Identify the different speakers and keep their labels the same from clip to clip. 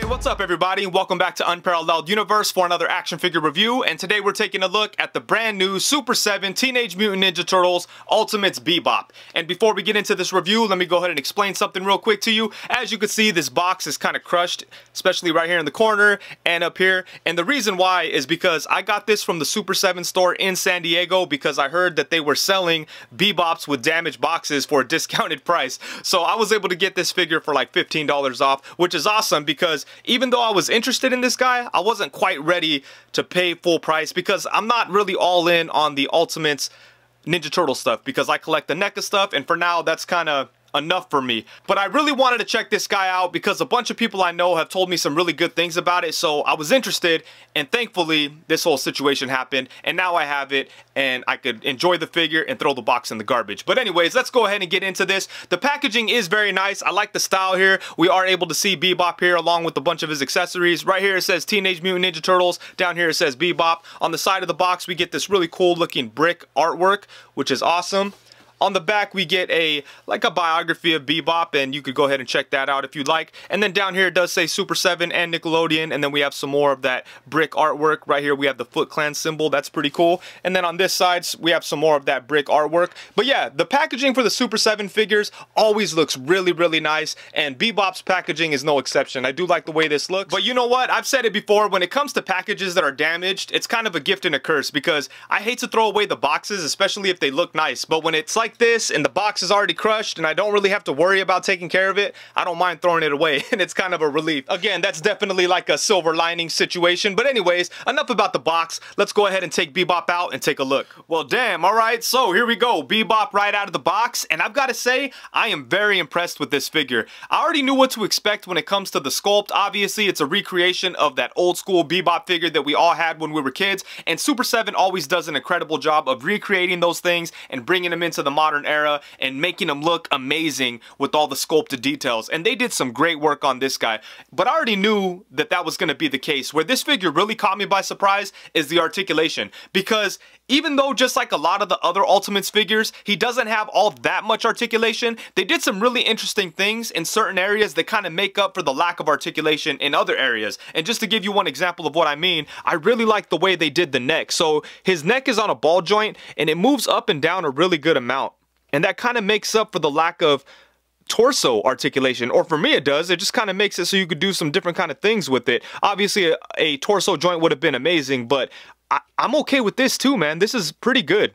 Speaker 1: What's up everybody? Welcome back to Unparalleled Universe for another action figure review, and today we're taking a look at the brand new Super 7 Teenage Mutant Ninja Turtles Ultimates Bebop. And before we get into this review, let me go ahead and explain something real quick to you. As you can see, this box is kind of crushed, especially right here in the corner and up here. And the reason why is because I got this from the Super 7 store in San Diego because I heard that they were selling Bebops with damaged boxes for a discounted price. So I was able to get this figure for like $15 off, which is awesome because even though I was interested in this guy, I wasn't quite ready to pay full price because I'm not really all in on the Ultimates Ninja Turtle stuff because I collect the NECA stuff, and for now that's kind of enough for me. But I really wanted to check this guy out because a bunch of people I know have told me some really good things about it, so I was interested, and thankfully this whole situation happened and now I have it and I could enjoy the figure and throw the box in the garbage. But anyways, let's go ahead and get into this. The packaging is very nice. I like the style here. We are able to see Bebop here along with a bunch of his accessories. Right here it says Teenage Mutant Ninja Turtles. Down here it says Bebop. On the side of the box we get this really cool looking brick artwork, which is awesome. On the back we get like a biography of Bebop, and you could go ahead and check that out if you'd like. And then down here it does say Super 7 and Nickelodeon, and then we have some more of that brick artwork. Right here we have the Foot Clan symbol. That's pretty cool. And then on this side we have some more of that brick artwork. But yeah, the packaging for the Super 7 figures always looks really nice, and Bebop's packaging is no exception. I do like the way this looks. But you know what? I've said it before, when it comes to packages that are damaged, it's kind of a gift and a curse because I hate to throw away the boxes, especially if they look nice. But when it's like this and the box is already crushed and I don't really have to worry about taking care of it, I don't mind throwing it away, and it's kind of a relief. Again, that's definitely like a silver lining situation. But anyways, enough about the box. Let's go ahead and take Bebop out and take a look. Well, damn, alright, so here we go. Bebop right out of the box, and I've got to say, I am very impressed with this figure. I already knew what to expect when it comes to the sculpt. Obviously, it's a recreation of that old school Bebop figure that we all had when we were kids, and Super 7 always does an incredible job of recreating those things and bringing them into the modern era and making them look amazing with all the sculpted details. And they did some great work on this guy. But I already knew that that was going to be the case. Where this figure really caught me by surprise is the articulation, because even though just like a lot of the other Ultimates figures, he doesn't have all that much articulation, they did some really interesting things in certain areas that kind of make up for the lack of articulation in other areas. And just to give you one example of what I mean, I really like the way they did the neck. So his neck is on a ball joint and it moves up and down a really good amount. And that kind of makes up for the lack of torso articulation, or for me it does. It just kind of makes it so you could do some different kind of things with it. Obviously a torso joint would have been amazing, but I'm okay with this too, man. This is pretty good.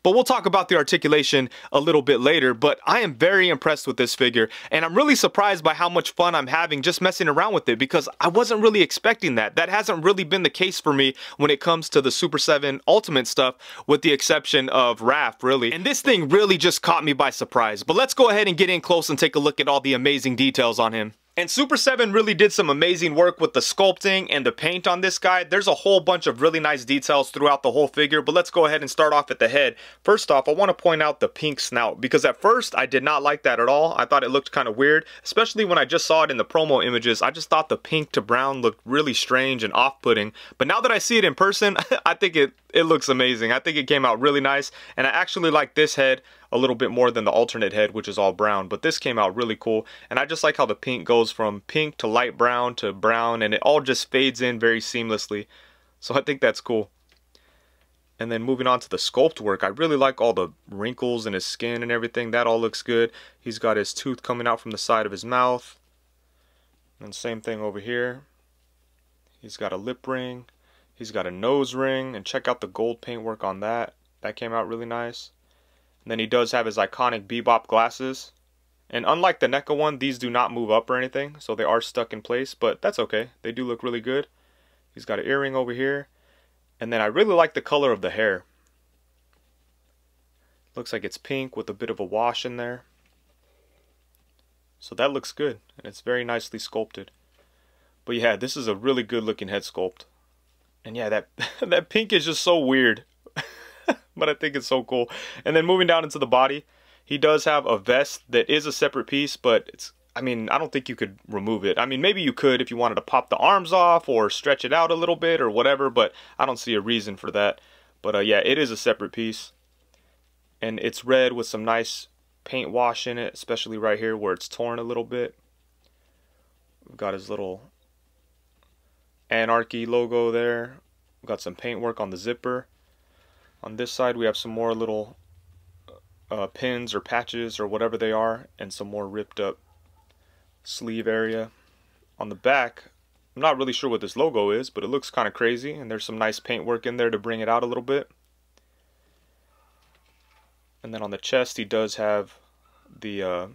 Speaker 1: But we'll talk about the articulation a little bit later. But I am very impressed with this figure, and I'm really surprised by how much fun I'm having just messing around with it, because I wasn't really expecting that. That hasn't really been the case for me when it comes to the Super 7 Ultimate stuff, with the exception of Raph, really. And this thing really just caught me by surprise. But let's go ahead and get in close and take a look at all the amazing details on him. And Super 7 really did some amazing work with the sculpting and the paint on this guy. There's a whole bunch of really nice details throughout the whole figure, but let's go ahead and start off at the head. First off, I want to point out the pink snout, because at first I did not like that at all. I thought it looked kind of weird, especially when I just saw it in the promo images. I just thought the pink to brown looked really strange and off-putting, but now that I see it in person, I think it looks amazing. I think it came out really nice, and I actually like this head a little bit more than the alternate head, which is all brown. But this came out really cool, and I just like how the pink goes from pink to light brown to brown, and it all just fades in very seamlessly. So I think that's cool. And then moving on to the sculpt work, I really like all the wrinkles in his skin and everything. That all looks good. He's got his tooth coming out from the side of his mouth, and same thing over here. He's got a lip ring, he's got a nose ring, and check out the gold paintwork on that. That came out really nice. And then he does have his iconic Bebop glasses. And unlike the NECA one, these do not move up or anything, so they are stuck in place, but that's okay. They do look really good. He's got an earring over here. And then I really like the color of the hair. Looks like it's pink with a bit of a wash in there. So that looks good, and it's very nicely sculpted. But yeah, this is a really good looking head sculpt. And yeah, that pink is just so weird. But I think it's so cool. And then moving down into the body, he does have a vest that is a separate piece, but it's, I mean, I don't think you could remove it. I mean, maybe you could if you wanted to pop the arms off or stretch it out a little bit or whatever, but I don't see a reason for that. But yeah, it is a separate piece. And it's red with some nice paint wash in it, especially right here where it's torn a little bit. We've got his little Anarchy logo there. We've got some paintwork on the zipper. On this side we have some more little pins or patches or whatever they are, and some more ripped up sleeve area. On the back, I'm not really sure what this logo is, but it looks kind of crazy, and there's some nice paintwork in there to bring it out a little bit. And then on the chest he does have the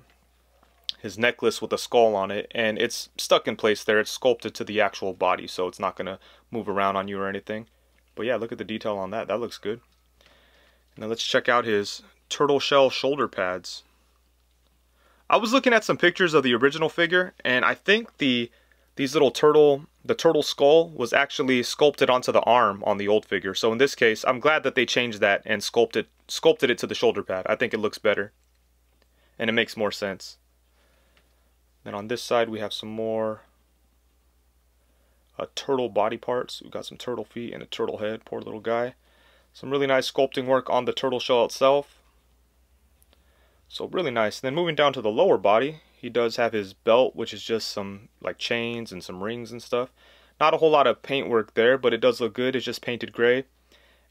Speaker 1: his necklace with a skull on it, and it's stuck in place there. It's sculpted to the actual body, so it's not gonna move around on you or anything. But yeah, look at the detail on that. That looks good. Now let's check out his turtle shell shoulder pads. I was looking at some pictures of the original figure, and I think the turtle skull was actually sculpted onto the arm on the old figure. So in this case, I'm glad that they changed that and sculpted it to the shoulder pad. I think it looks better, and it makes more sense. Then on this side we have some more turtle body parts. We've got some turtle feet and a turtle head. Poor little guy. Some really nice sculpting work on the turtle shell itself. So really nice. Then moving down to the lower body, he does have his belt, which is just some like chains and some rings and stuff. Not a whole lot of paintwork there, but it does look good. It's just painted gray.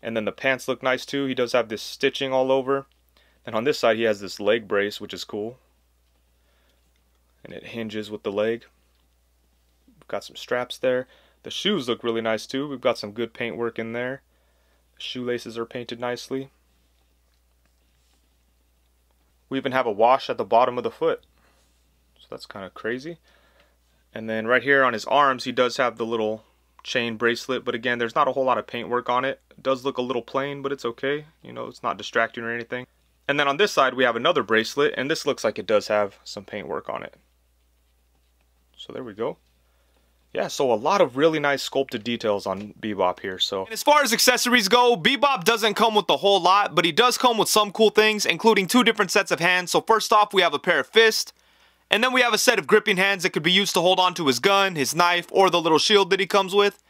Speaker 1: And then the pants look nice too. He does have this stitching all over. And on this side he has this leg brace, which is cool. And it hinges with the leg. We've got some straps there. The shoes look really nice too. We've got some good paintwork in there. The shoelaces are painted nicely. We even have a wash at the bottom of the foot. So that's kind of crazy. And then right here on his arms, he does have the little chain bracelet. But again, there's not a whole lot of paintwork on it. It does look a little plain, but it's okay. You know, it's not distracting or anything. And then on this side, we have another bracelet. And this looks like it does have some paintwork on it. So there we go. Yeah, so a lot of really nice sculpted details on Bebop here. So, and as far as accessories go, Bebop doesn't come with a whole lot, but he does come with some cool things, including 2 different sets of hands. So first off, we have a pair of fists, and then we have a set of gripping hands that could be used to hold onto his gun, his knife, or the little shield that he comes with.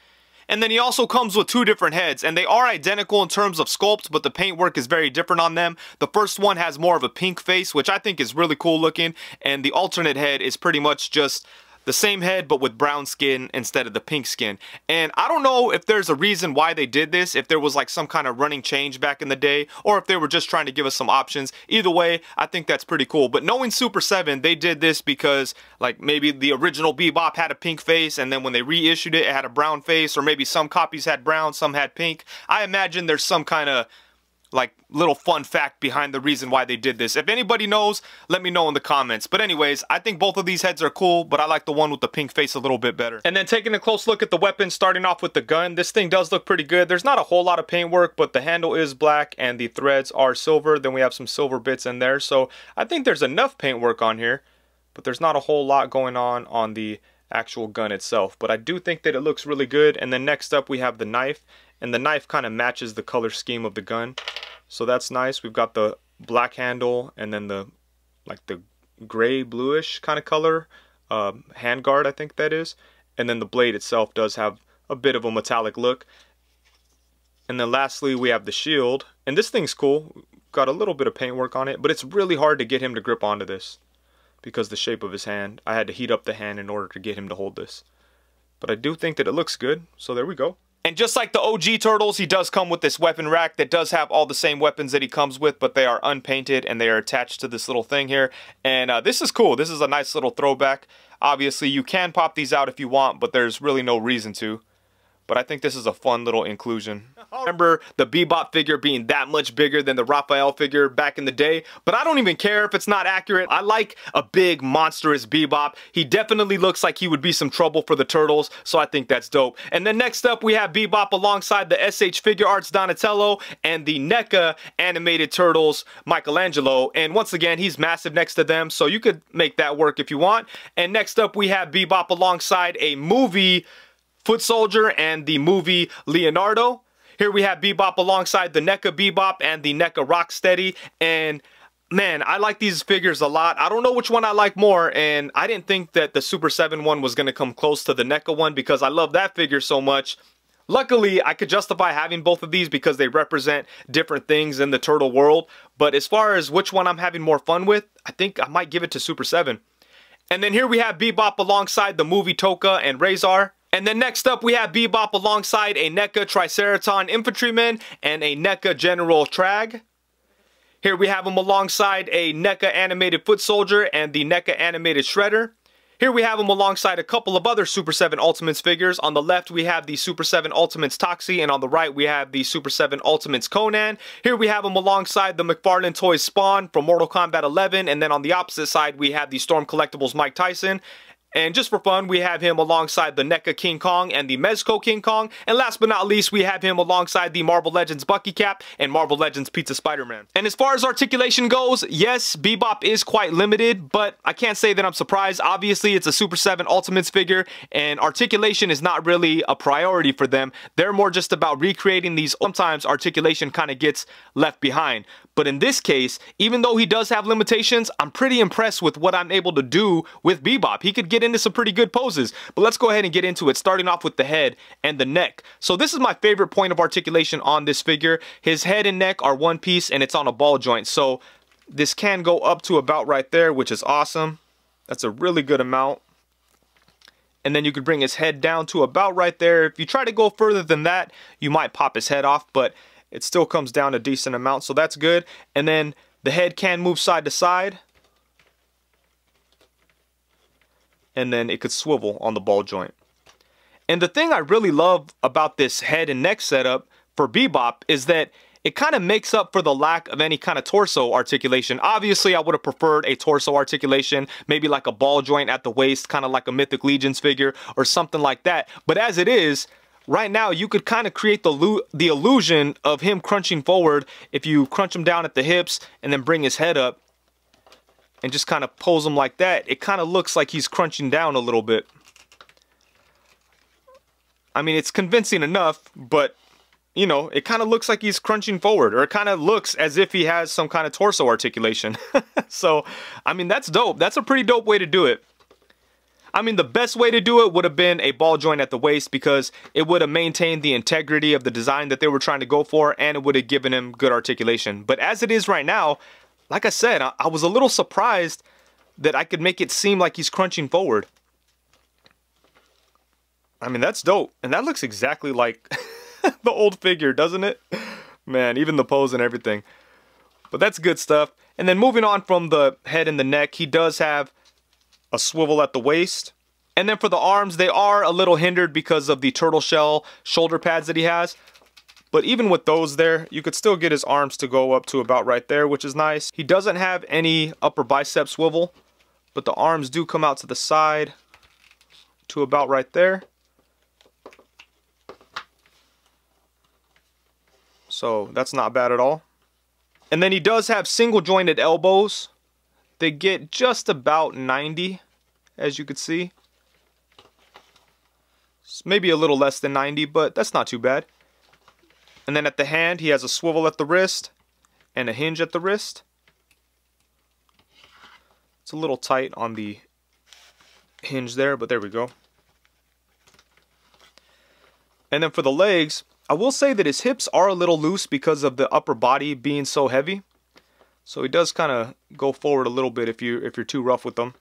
Speaker 1: And then he also comes with 2 different heads, and they are identical in terms of sculpt, but the paintwork is very different on them. The first one has more of a pink face, which I think is really cool looking, and the alternate head is pretty much just the same head but with brown skin instead of the pink skin. And I don't know if there's a reason why they did this, if there was like some kind of running change back in the day, or if they were just trying to give us some options. Either way, I think that's pretty cool. But knowing Super 7, they did this because like maybe the original Bebop had a pink face, and then when they reissued it, it had a brown face, or maybe some copies had brown, some had pink. I imagine there's some kind of like little fun fact behind the reason why they did this. If anybody knows, let me know in the comments. But anyways, I think both of these heads are cool, but I like the one with the pink face a little bit better. And then taking a close look at the weapon, starting off with the gun, this thing does look pretty good. There's not a whole lot of paintwork, but the handle is black and the threads are silver. Then we have some silver bits in there. So I think there's enough paintwork on here, but there's not a whole lot going on the actual gun itself. But I do think that it looks really good. And then next up we have the knife, and the knife kind of matches the color scheme of the gun. So that's nice. We've got the black handle and then the gray bluish kind of color handguard, I think that is. And then the blade itself does have a bit of a metallic look. And then lastly we have the shield, and this thing's cool. Got a little bit of paintwork on it, but it's really hard to get him to grip onto this because the shape of his hand. I had to heat up the hand in order to get him to hold this. But I do think that it looks good, so there we go. And just like the OG Turtles, he does come with this weapon rack that does have all the same weapons that he comes with, but they are unpainted and they are attached to this little thing here. And this is cool. This is a nice little throwback. Obviously, you can pop these out if you want, but there's really no reason to. But I think this is a fun little inclusion. I remember the Bebop figure being that much bigger than the Raphael figure back in the day, but I don't even care if it's not accurate. I like a big, monstrous Bebop. He definitely looks like he would be some trouble for the Turtles, so I think that's dope. And then next up, we have Bebop alongside the SH Figuarts Donatello and the NECA animated Turtles Michelangelo. And once again, he's massive next to them, so you could make that work if you want. And next up, we have Bebop alongside a movie Foot Soldier and the movie Leonardo. Here we have Bebop alongside the NECA Bebop and the NECA Rocksteady. And man, I like these figures a lot. I don't know which one I like more, and I didn't think that the Super 7 one was going to come close to the NECA one because I love that figure so much. Luckily, I could justify having both of these because they represent different things in the turtle world. But as far as which one I'm having more fun with, I think I might give it to Super 7. And then here we have Bebop alongside the movie Tokka and Rahzar. And then next up, we have Bebop alongside a NECA Triceraton Infantryman and a NECA General Trag. Here we have him alongside a NECA Animated Foot Soldier and the NECA Animated Shredder. Here we have him alongside a couple of other Super 7 Ultimates figures. On the left, we have the Super 7 Ultimates Toxie, and on the right, we have the Super 7 Ultimates Conan. Here we have him alongside the McFarlane Toys Spawn from Mortal Kombat 11, and then on the opposite side, we have the Storm Collectibles Mike Tyson. And just for fun, we have him alongside the NECA King Kong and the Mezco King Kong. And last but not least, we have him alongside the Marvel Legends Bucky Cap and Marvel Legends Pizza Spider-Man. And as far as articulation goes, yes, Bebop is quite limited, but I can't say that I'm surprised. Obviously, it's a Super 7 Ultimates figure, and articulation is not really a priority for them. They're more just about recreating these. Sometimes articulation kind of gets left behind. But in this case, even though he does have limitations, I'm pretty impressed with what I'm able to do with Bebop. He could get into some pretty good poses. But let's go ahead and get into it, starting off with the head and the neck. So this is my favorite point of articulation on this figure. His head and neck are one piece, and it's on a ball joint. So this can go up to about right there, which is awesome. That's a really good amount. And then you could bring his head down to about right there. If you try to go further than that, you might pop his head off, but it still comes down a decent amount, so that's good. And then the head can move side to side. And then it could swivel on the ball joint. And the thing I really love about this head and neck setup for Bebop is that it kind of makes up for the lack of any kind of torso articulation. Obviously, I would have preferred a torso articulation, maybe like a ball joint at the waist, kind of like a Mythic Legions figure or something like that. But as it is, right now, you could kind of create the illusion of him crunching forward if you crunch him down at the hips and then bring his head up and just kind of pose him like that. It kind of looks like he's crunching down a little bit. I mean, it's convincing enough, but, you know, it kind of looks like he's crunching forward, or it kind of looks as if he has some kind of torso articulation. So, I mean, that's dope. That's a pretty dope way to do it. I mean, the best way to do it would have been a ball joint at the waist, because it would have maintained the integrity of the design that they were trying to go for, and it would have given him good articulation. But as it is right now, like I said, I was a little surprised that I could make it seem like he's crunching forward. I mean, that's dope. And that looks exactly like the old figure, doesn't it? Man, even the pose and everything. But that's good stuff. And then moving on from the head and the neck, he does have a swivel at the waist. And then for the arms, they are a little hindered because of the turtle shell shoulder pads that he has. But even with those there, you could still get his arms to go up to about right there, which is nice. He doesn't have any upper bicep swivel, but the arms do come out to the side to about right there. So that's not bad at all. And then he does have single jointed elbows. They get just about 90, as you could see. It's maybe a little less than 90, but that's not too bad. And then at the hand, he has a swivel at the wrist and a hinge at the wrist. It's a little tight on the hinge there, but there we go. And then for the legs, I will say that his hips are a little loose because of the upper body being so heavy. So he does kind of go forward a little bit if you're too rough with them.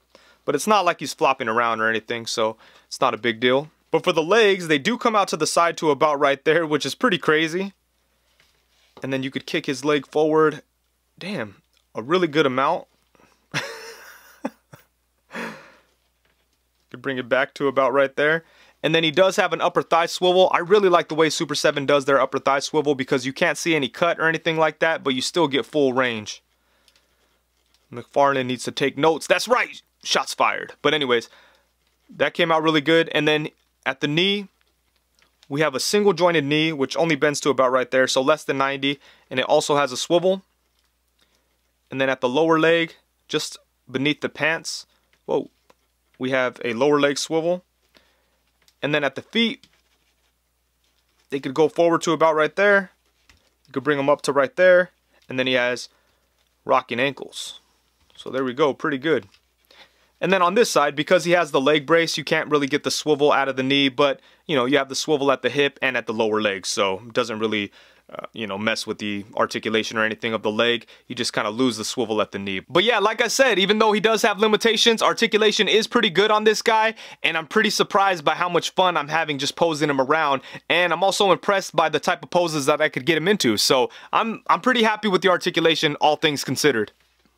Speaker 1: But it's not like he's flopping around or anything, so it's not a big deal. But for the legs, they do come out to the side to about right there, which is pretty crazy. And then you could kick his leg forward. Damn, a really good amount. Could bring it back to about right there. And then he does have an upper thigh swivel. I really like the way Super 7 does their upper thigh swivel, because you can't see any cut or anything like that, but you still get full range. McFarlane needs to take notes. That's right! Shots fired. But anyways, that came out really good. And then at the knee, we have a single jointed knee, which only bends to about right there, so less than 90. And it also has a swivel. And then at the lower leg, just beneath the pants, whoa, we have a lower leg swivel. And then at the feet, they could go forward to about right there. You could bring them up to right there. And then he has rocking ankles. So there we go, pretty good. And then on this side, because he has the leg brace, you can't really get the swivel out of the knee, but you know, you have the swivel at the hip and at the lower leg, so it doesn't really you know, mess with the articulation or anything of the leg. You just kind of lose the swivel at the knee. But yeah, like I said, even though he does have limitations, articulation is pretty good on this guy, and I'm pretty surprised by how much fun I'm having just posing him around, and I'm also impressed by the type of poses that I could get him into. So I'm pretty happy with the articulation, all things considered.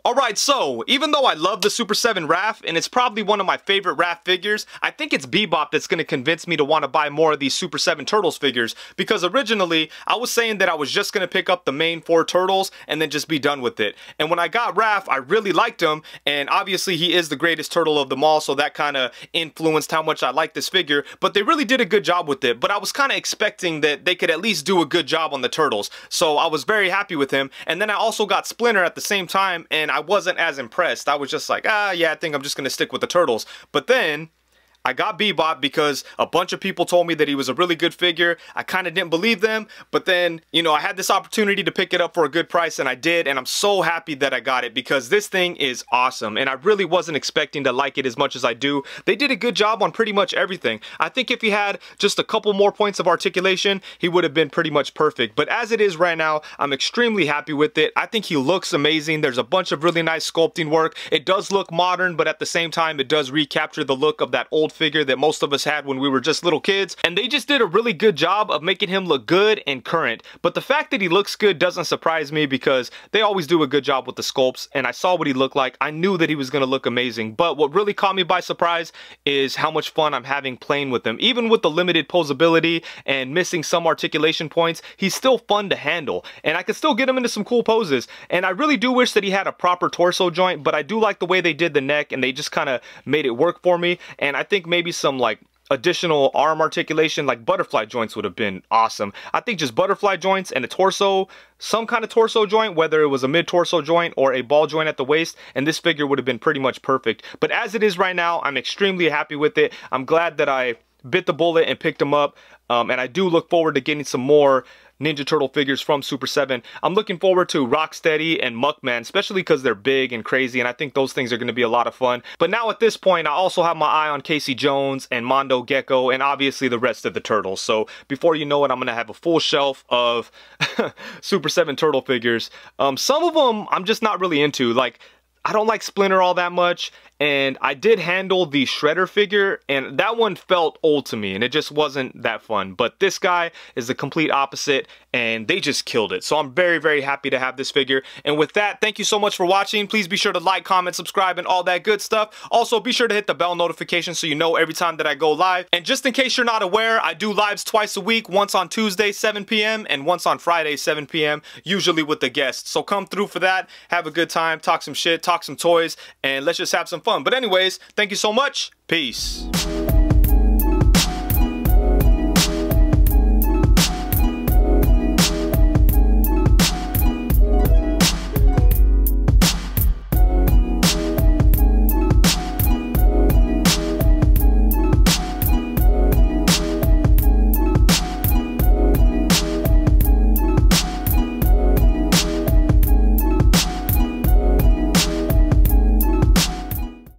Speaker 1: Alright, so, even though I love the Super 7 Raph, and it's probably one of my favorite Raph figures, I think it's Bebop that's going to convince me to want to buy more of these Super 7 Turtles figures, because originally, I was saying that I was just going to pick up the main 4 Turtles, and then just be done with it. And when I got Raph, I really liked him, and obviously he is the greatest turtle of them all, so that kind of influenced how much I like this figure, but they really did a good job with it. But I was kind of expecting that they could at least do a good job on the Turtles, so I was very happy with him. And then I also got Splinter at the same time, and I wasn't as impressed. I was just like, yeah, I think I'm just gonna stick with the Turtles. But then I got Bebop because a bunch of people told me that he was a really good figure. I kind of didn't believe them, but then, you know, I had this opportunity to pick it up for a good price, and I did, and I'm so happy that I got it because this thing is awesome, and I really wasn't expecting to like it as much as I do. They did a good job on pretty much everything. I think if he had just a couple more points of articulation, he would have been pretty much perfect, but as it is right now, I'm extremely happy with it. I think he looks amazing. There's a bunch of really nice sculpting work. It does look modern, but at the same time, it does recapture the look of that old figure that most of us had when we were just little kids, and they just did a really good job of making him look good and current. But the fact that he looks good doesn't surprise me because they always do a good job with the sculpts, and I saw what he looked like. I knew that he was going to look amazing, but what really caught me by surprise is how much fun I'm having playing with him. Even with the limited posability and missing some articulation points, he's still fun to handle, and I can still get him into some cool poses. And I really do wish that he had a proper torso joint, but I do like the way they did the neck, and they just kind of made it work for me. And I think maybe some like additional arm articulation, like butterfly joints, would have been awesome. I think just butterfly joints and a torso, some kind of torso joint, whether it was a mid-torso joint or a ball joint at the waist, and this figure would have been pretty much perfect. But as it is right now, I'm extremely happy with it. I'm glad that I bit the bullet and picked him up, and I do look forward to getting some more Ninja Turtle figures from Super 7. I'm looking forward to Rocksteady and Muckman, especially because they're big and crazy, and I think those things are going to be a lot of fun. But now at this point, I also have my eye on Casey Jones and Mondo Gecko, and obviously the rest of the Turtles. So before you know it, I'm going to have a full shelf of Super 7 Turtle figures. Some of them I'm just not really into. Like, I don't like Splinter all that much, and I did handle the Shredder figure, and that one felt old to me, and it just wasn't that fun. But this guy is the complete opposite, and they just killed it. So I'm very, very happy to have this figure. And with that, thank you so much for watching. Please be sure to like, comment, subscribe, and all that good stuff. Also, be sure to hit the bell notification so you know every time that I go live. And just in case you're not aware, I do lives twice a week, once on Tuesday, 7 p.m., and once on Friday, 7 p.m., usually with the guests. So come through for that, have a good time, talk some shit, talk some toys, and let's just have some fun. But anyways, thank you so much. Peace.